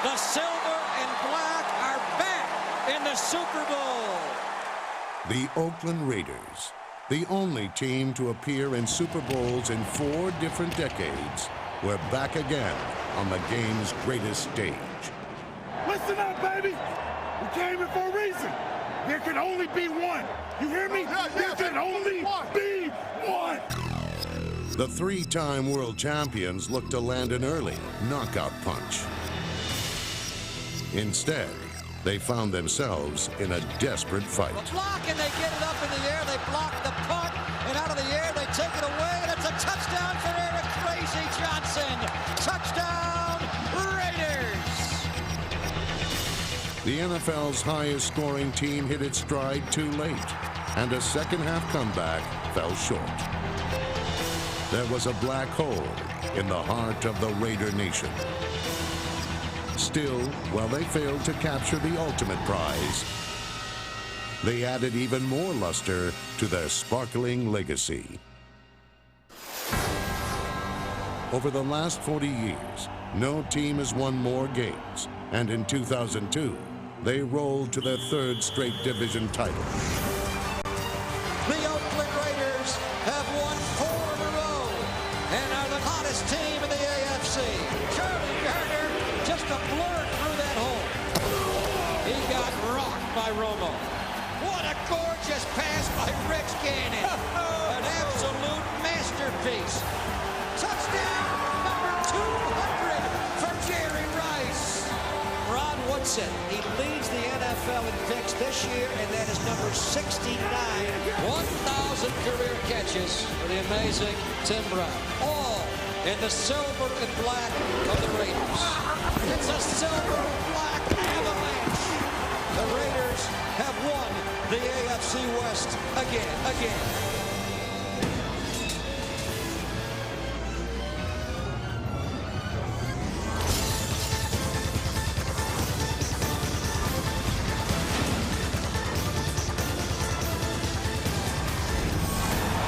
The silver and black are back in the Super Bowl. The Oakland Raiders, the only team to appear in Super Bowls in 4 different decades, were back again on the game's greatest stage. Listen up, baby. We came here for a reason. There can only be one. You hear me? There can only be one. The 3-time world champions looked to land an early knockout punch. Instead, they found themselves in a desperate fight. The block, and they get it up in the air. They block the punt, and out of the air, they take it away, and it's a touchdown for Eric Crazy Johnson. Touchdown, Raiders! The NFL's highest-scoring team hit its stride too late, and a second-half comeback fell short. There was a black hole in the heart of the Raider Nation. Still, while they failed to capture the ultimate prize, they added even more luster to their sparkling legacy. Over the last 40 years, no team has won more games, and in 2002, they rolled to their 3rd straight division title. The Oakland Raiders have won 4 in a row and are the hottest team in the AFC. Charlie Garner just a blur through that hole. He got rocked by Romo. What a gorgeous pass by Rich Gannon. An absolute masterpiece. Touchdown number 200 for Jerry Rice. Ron Woodson, he leads the NFL in picks this year, and that is number 69. 1,000 career catches for the amazing Tim Brown. All in the silver and black of the Raiders. It's a silver and black avalanche. The Raiders have won the AFC West again.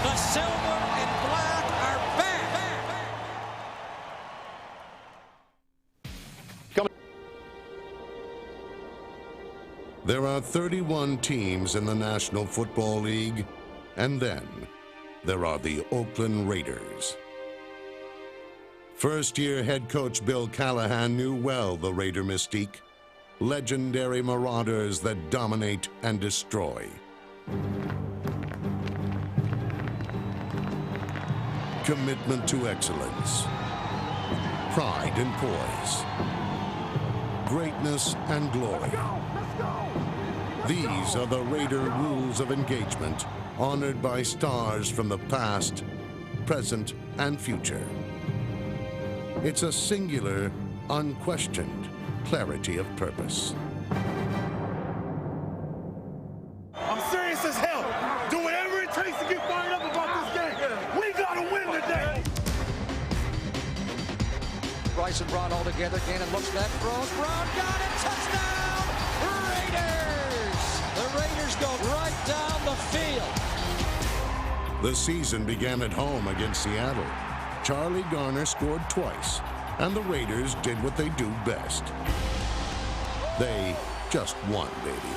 The silver and black are back. There are 31 teams in the National Football League, and then there are the Oakland Raiders. First-year head coach Bill Callahan knew well the Raider mystique, legendary marauders that dominate and destroy. Commitment to excellence, pride and poise, greatness and glory. These are the Raider rules of engagement, honored by stars from the past, present, and future. It's a singular, unquestioned clarity of purpose. I'm serious as hell. Do whatever it takes to get fired up about this game. We gotta win today. Rice and Brown all together. Gannon looks back, throws. Brown got it. Touchdown, Raiders! The Raiders go right down the field. The season began at home against Seattle. Charlie Garner scored twice, and the Raiders did what they do best. They just won, baby.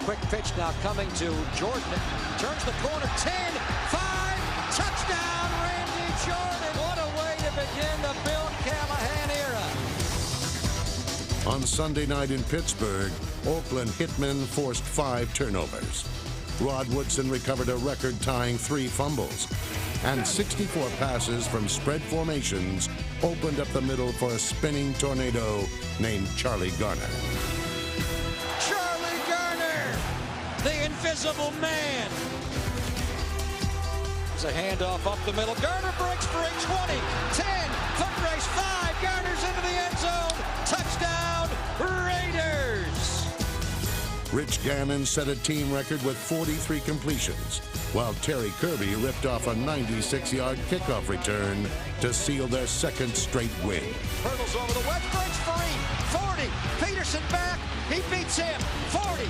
Quick pitch now coming to Jordan. Turns the corner, 10, 5, touchdown, Randy Jordan. What a way to begin the Bill Callahan era. On Sunday night in Pittsburgh, Oakland hitmen forced 5 turnovers. Rod Woodson recovered a record-tying 3 fumbles, and 64 passes from spread formations opened up the middle for a spinning tornado named Charlie Garner. Charlie Garner, the invisible man. There's a handoff up the middle. Garner breaks for a 20, 10, foot race, 5. Garner's into the end zone. Touchdown, Raiders. Rich Gannon set a team record with 43 completions, while Terry Kirby ripped off a 96-yard kickoff return to seal their 2nd straight win. Hurdles over the wedge, breaks free, 40, Peterson back, he beats him, 40,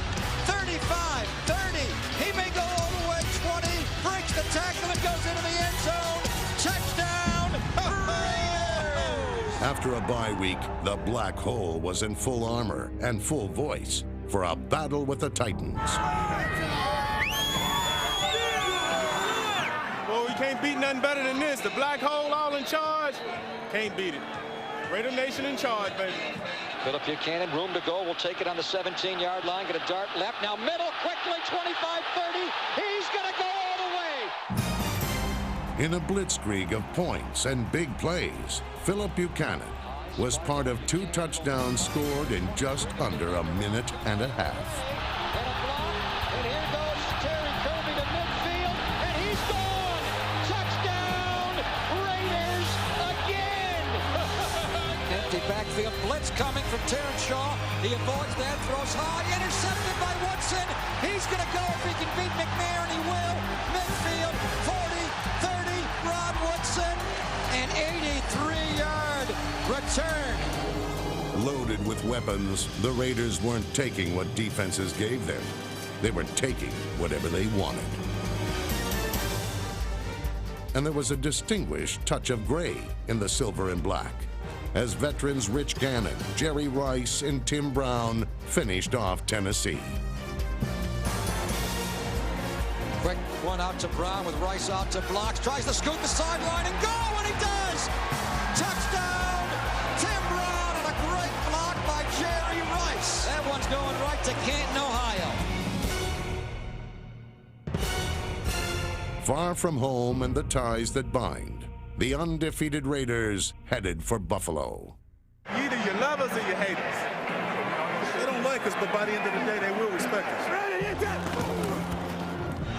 35, 30, he may go all the way, 20, breaks the tackle and goes into the end zone, touchdown, Raiders! After a bye week, the Black Hole was in full armor and full voice for a battle with the Titans. Well, we can't beat nothing better than this. The Black Hole all in charge. Can't beat it. Raider Nation in charge, baby. Phillip Buchanan, room to go. Will take it on the 17-yard line. Get a dart left. Now middle, quickly, 25-30. He's going to go all the way. In a blitzkrieg of points and big plays, Phillip Buchanan was part of 2 touchdowns scored in just under a minute and a half. And a block, and here goes Terry Kirby to midfield, and he's gone. Touchdown, Raiders again. Empty backfield, blitz coming from Terrence Shaw. He avoids that, throws high, intercepted by Woodson. He's going to go if he can beat McNair, and he will. Midfield, 40, 30, Rod Woodson, an 83-yard return. Loaded with weapons, the Raiders weren't taking what defenses gave them. They were taking whatever they wanted. And there was a distinguished touch of gray in the silver and black, as veterans Rich Gannon, Jerry Rice, and Tim Brown finished off Tennessee. Quick one out to Brown with Rice out to blocks. Tries to scoot the sideline and go, and he does! Touchdown, Tim Brown, and a great block by Jerry Rice. That one's going right to Canton, Ohio. Far from home and the ties that bind, the undefeated Raiders headed for Buffalo. Either you love us or you hate us. They don't like us, but by the end of the day, they will respect us.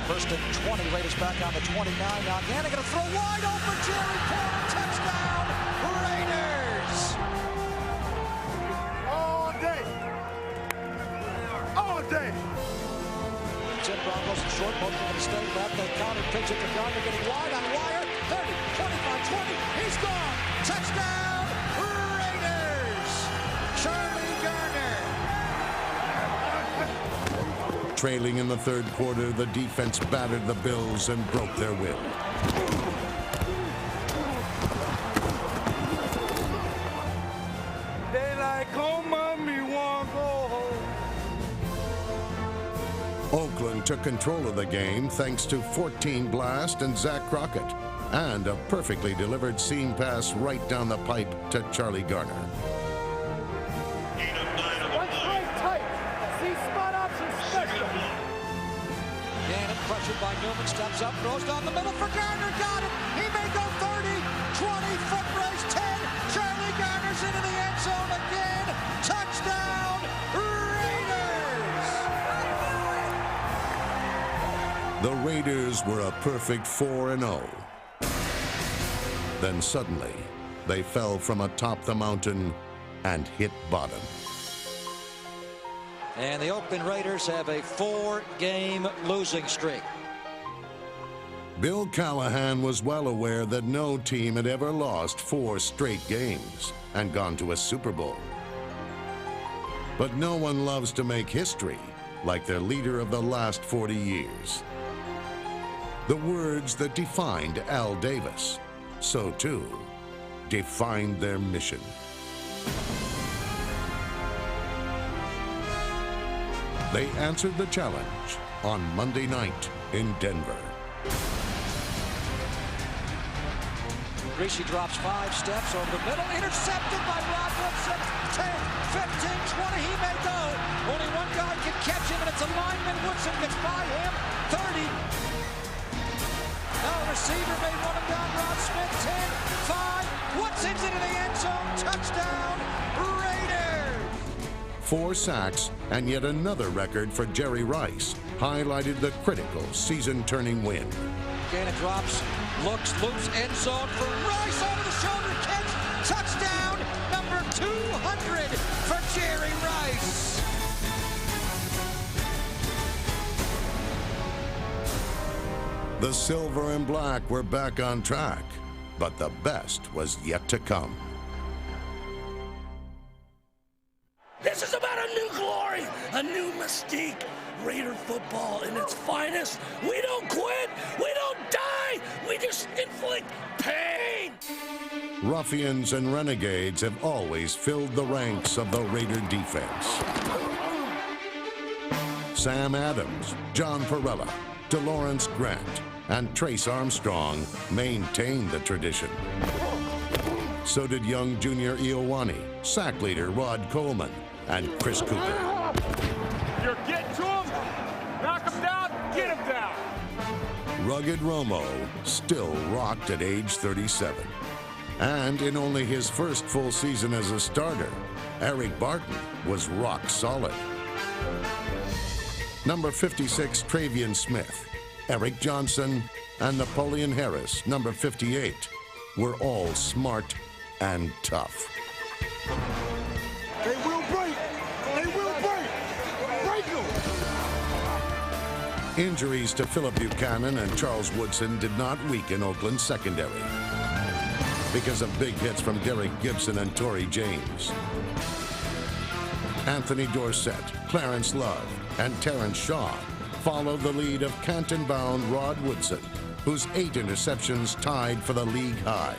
First and 20, Raiders back on the 29. Now Gannon going to throw wide open, Jerry Porter, touchdown, Raiders! All day. All day. Tim Brown goes short, both going to stay left. They counter pitch it to Gardner, getting wide on wire. 30, 25, 20, he's gone! Touchdown, Raiders! Charlie Gardner. Trailing in the third quarter, the defense battered the Bills and broke their will. They like, oh, mommy, want to go home. Oakland took control of the game thanks to 14 blast and Zach Crockett, and a perfectly delivered seam pass right down the pipe to Charlie Garner. Gannon pressured by Newman, steps up, throws down the middle for Garner, got it! He may go 30, 20, foot race, 10, Charlie Garner's into the end zone again, touchdown, Raiders! The Raiders were a perfect 4-0. Then suddenly, they fell from atop the mountain and hit bottom. And the Oakland Raiders have a 4-game losing streak. Bill Callahan was well aware that no team had ever lost 4 straight games and gone to a Super Bowl. But no one loves to make history like their leader of the last 40 years. The words that defined Al Davis, so too defined their mission. They answered the challenge on Monday night in Denver. Greasy drops 5 steps over the middle, intercepted by Rod Woodson. 10, 15, 20, he may go. Only one guy can catch him, and it's a lineman. Woodson gets by him. 30. Now a receiver may run him down. Rod Smith, 10, 5. Woodson's into the end zone. Touchdown, Raiders! 4 sacks and yet another record for Jerry Rice highlighted the critical season-turning win. Gannon drops, looks, loops, end zone for Rice, over the shoulder catch, touchdown, number 200 for Jerry Rice. The silver and black were back on track, but the best was yet to come. This is about a new glory, a new mystique. Raider football in its finest. We don't quit, we don't die, we just inflict pain. ruffians and renegades have always filled the ranks of the Raider defense. Sam Adams, John Perella, DeLawrence Grant, and Trace Armstrong maintained the tradition. So did young junior Ioane, sack leader Rod Coleman, and Chris Cooper. You're getting to him. Knock him down. Get him down. Rugged Romo still rocked at age 37. And in only his first full season as a starter, Eric Barton was rock solid. Number 56, Travian Smith, Eric Johnson, and Napoleon Harris, number 58, were all smart and tough. They will break. They will break. Break them. Injuries to Philip Buchanan and Charles Woodson did not weaken Oakland's secondary because of big hits from Derek Gibson and Torrey James. Anthony Dorsett, Clarence Love, and Terrence Shaw followed the lead of Canton-bound Rod Woodson, whose 8 interceptions tied for the league high.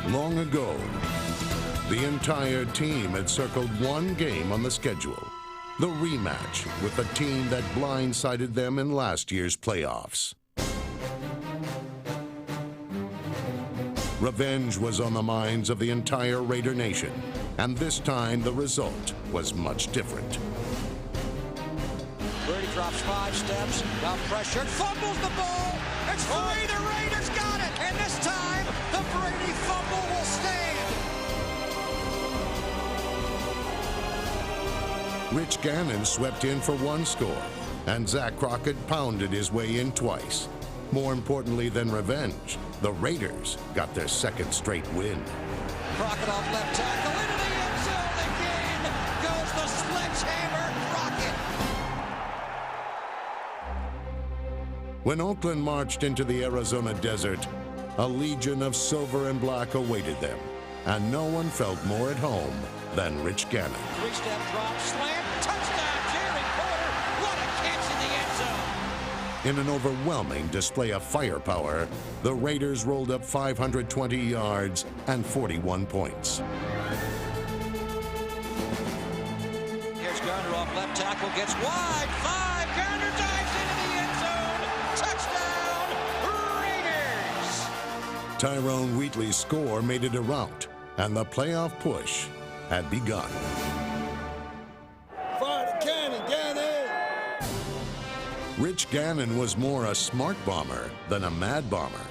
Long ago, the entire team had circled one game on the schedule, the rematch with the team that blindsided them in last year's playoffs. Revenge was on the minds of the entire Raider Nation, and this time the result was much different. Brady drops 5 steps, now pressured, fumbles the ball. It's free, the Raiders got it, and this time the Brady fumble will stand. Rich Gannon swept in for 1 score, and Zach Crockett pounded his way in twice. More importantly than revenge, the Raiders got their 2nd straight win. Crockett off left tackle into the end zone. Again goes the sledgehammer Crockett. When Oakland marched into the Arizona desert, a legion of silver and black awaited them, and no one felt more at home than Rich Gannon. 3-step drop, slam, touchdown, Jerry Porter. What a catch in the end zone. In an overwhelming display of firepower, the Raiders rolled up 520 yards and 41 points. Here's Garner off left tackle, gets wide, 5, Garner dives into the end zone. Touchdown, Raiders. Tyrone Wheatley's score made it a rout, and the playoff push had begun. Fire the cannon, Gannon. Rich Gannon was more a smart bomber than a mad bomber,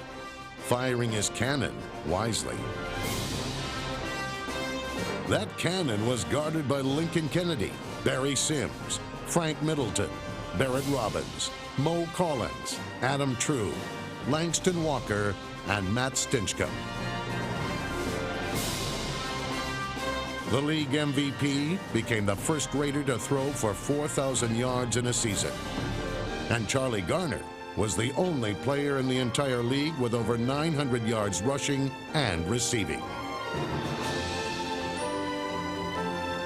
firing his cannon wisely. That cannon was guarded by Lincoln Kennedy, Barry Sims, Frank Middleton, Barrett Robbins, Mo Collins, Adam True, Langston Walker, and Matt Stinchcomb. The league MVP became the first Raider to throw for 4,000 yards in a season. And Charlie Garner was the only player in the entire league with over 900 yards rushing and receiving.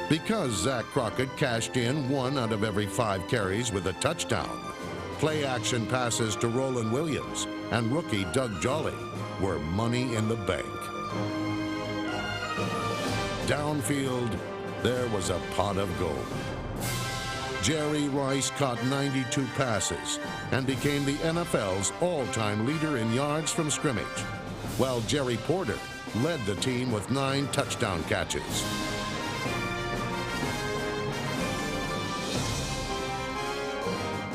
Because Zach Crockett cashed in 1 out of every 5 carries with a touchdown, play-action passes to Roland Williams and rookie Doug Jolly were money in the bank. Downfield, there was a pot of gold. Jerry Rice caught 92 passes and became the NFL's all-time leader in yards from scrimmage, while Jerry Porter led the team with 9 touchdown catches.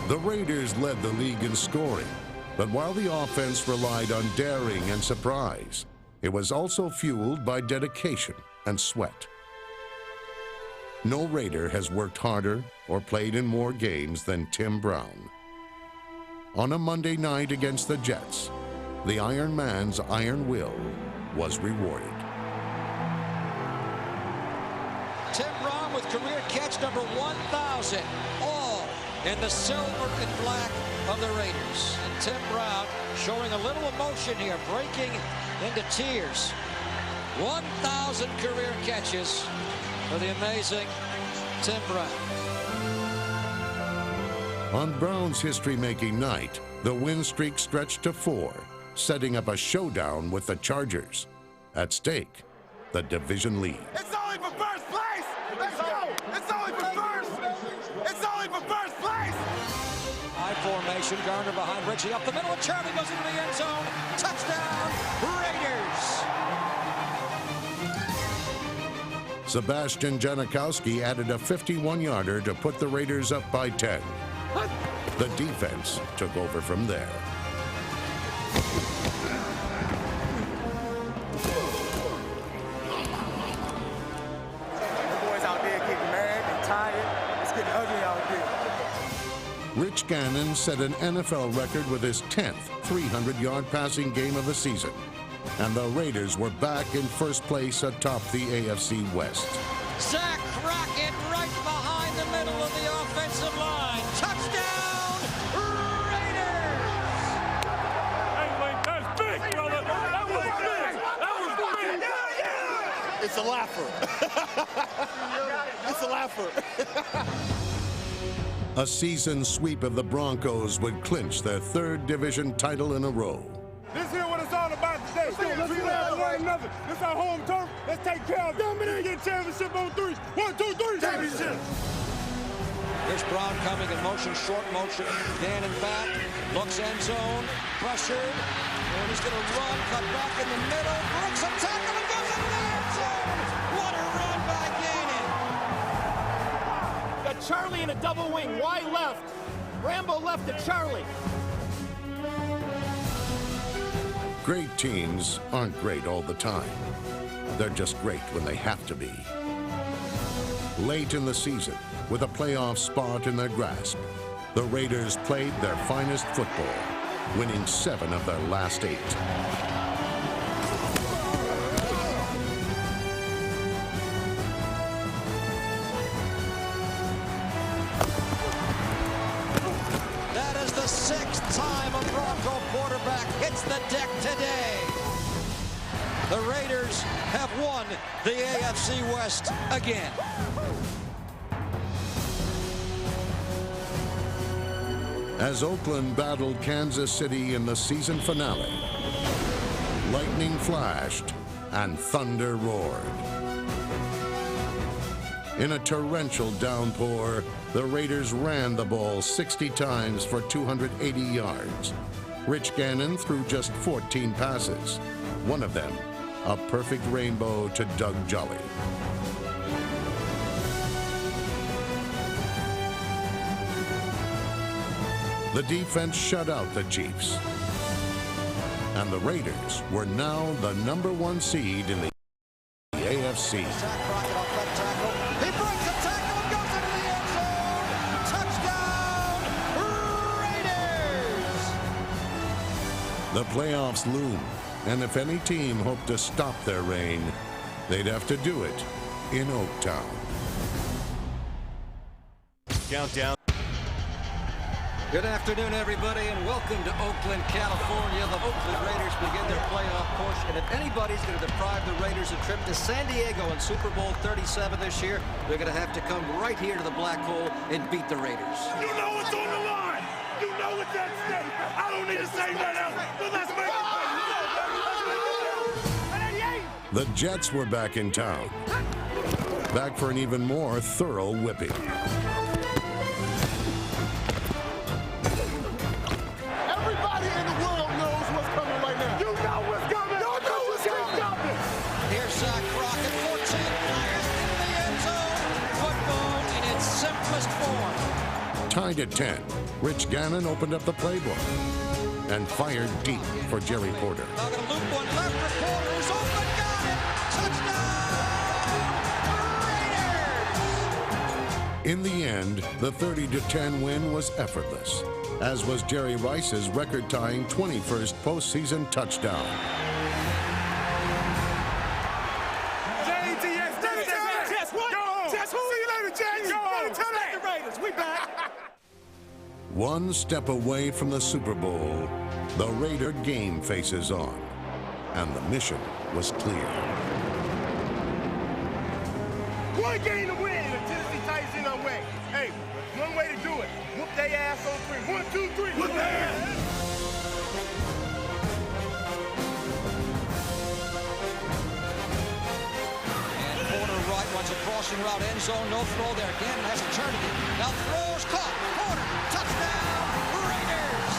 The Raiders led the league in scoring, but while the offense relied on daring and surprise, it was also fueled by dedication and sweat. No Raider has worked harder or played in more games than Tim Brown. On a Monday night against the Jets, the Iron Man's iron will was rewarded. Tim Brown with career catch number 1,000, all in the silver and black of the Raiders. And Tim Brown showing a little emotion here, breaking into tears. 1,000 career catches for the amazing Tim Brown. On Brown's history-making night, the win streak stretched to 4, setting up a showdown with the Chargers. At stake, the division lead. It's only for first place! Let's go! It's only for first! It's only for first place! High formation, Garner behind Richie up the middle, and Charlie goes into the end zone. Touchdown, Raiders! Sebastian Janikowski added a 51-yarder to put the Raiders up by 10. The defense took over from there. Rich Gannon set an NFL record with his 10th 300-yard passing game of the season, and the Raiders were back in first place atop the AFC West. Zach Crockett right behind the middle of the offensive line. Touchdown, Raiders! Hey, wait, that's big, brother! That was big! That was big! It's a laugher. It's a laugher. A season sweep of the Broncos would clinch their third division title in a row. This is what it's all about today. Let's love one another. This is our home turf. Let's take care of it. Let's get championship on 3. 1, 2, 3. Championship. Here's Brown coming in motion, short motion. Gannon back, looks end zone, pressured, and he's going to run, cut back in the middle. Brooks a tackle and goes into the end zone. What a run by Gannon. Got Charlie in a double wing, wide left. Rambo left to Charlie. Great teams aren't great all the time. They're just great when they have to be. Late in the season, with a playoff spot in their grasp, the Raiders played their finest football, winning 7 of their last 8. That is the 6th time a Bronco quarterback hits the deck today. The Raiders have won the AFC West again. As Oakland battled Kansas City in the season finale, lightning flashed and thunder roared. In a torrential downpour, the Raiders ran the ball 60 times for 280 yards. Rich Gannon threw just 14 passes, one of them a perfect rainbow to Doug Jolly. The defense shut out the Chiefs, and the Raiders were now the #1 seed in the AFC. Zach Crockett off left tackle. He breaks the tackle and goes into the end zone. Touchdown, Raiders! The playoffs loom, and if any team hoped to stop their reign, they'd have to do it in Oaktown. Countdown. Good afternoon, everybody, and welcome to Oakland, California. The Oakland Raiders begin their playoff push, and if anybody's going to deprive the Raiders a trip to San Diego in Super Bowl 37 this year, they're going to have to come right here to the Black Hole and beat the Raiders. You know what's on the line. You know what's at stake. I don't need to say that else. So let's make it. The Jets were back in town, back for an even more thorough whipping. Everybody in the world knows what's coming right now. You know what's coming. You know what's coming. Here's Zach Crockett, 14 players into the end zone. Football in its simplest form. Tied at 10, Rich Gannon opened up the playbook and fired deep for Jerry Porter. Now going to loop one left for Porter, who's open, got it. Touchdown, Raiders! In the end, the 30-10 win was effortless, as was Jerry Rice's record-tying 21st postseason touchdown. One step away from the Super Bowl, the Raider game faces on, and the mission was clear. One game to win. The Tennessee Titans in our way. Hey, one way to do it. Whoop their ass on 3. 1, 2, 3. Whoop their ass. Crossing route, end zone, no throw there. Gannon has to turn it. Now throws, caught, corner, touchdown, Raiders!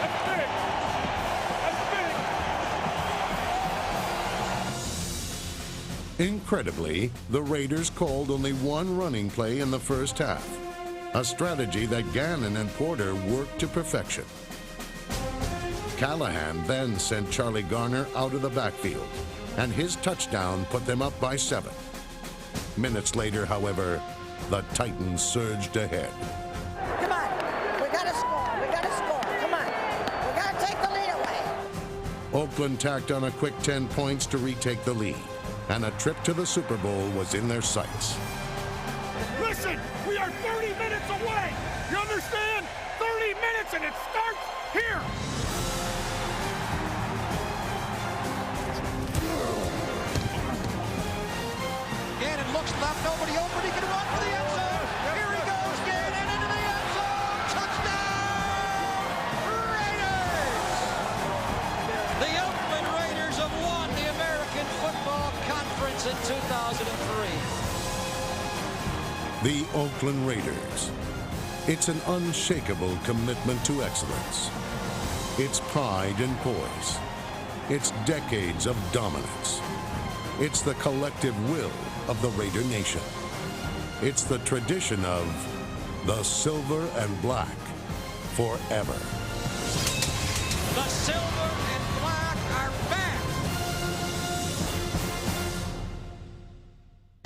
That's big. Incredibly, the Raiders called only one running play in the first half, a strategy that Gannon and Porter worked to perfection. Callahan then sent Charlie Garner out of the backfield, and his touchdown put them up by 7. Minutes later, however, the Titans surged ahead. Come on, we gotta score, we gotta score, come on. We gotta take the lead away. Oakland tacked on a quick 10 points to retake the lead, and a trip to the Super Bowl was in their sights. Listen, we are 30 minutes away. You understand? 30 minutes and it starts here. Gannon looks left, nobody open, he can run for the end zone. Here he goes, Gannon into the end zone. Touchdown, Raiders! The Oakland Raiders have won the American Football Conference in 2003. The Oakland Raiders. It's an unshakable commitment to excellence. It's pride and poise. It's decades of dominance. It's the collective will of the Raider Nation. It's the tradition of the silver and black forever. The silver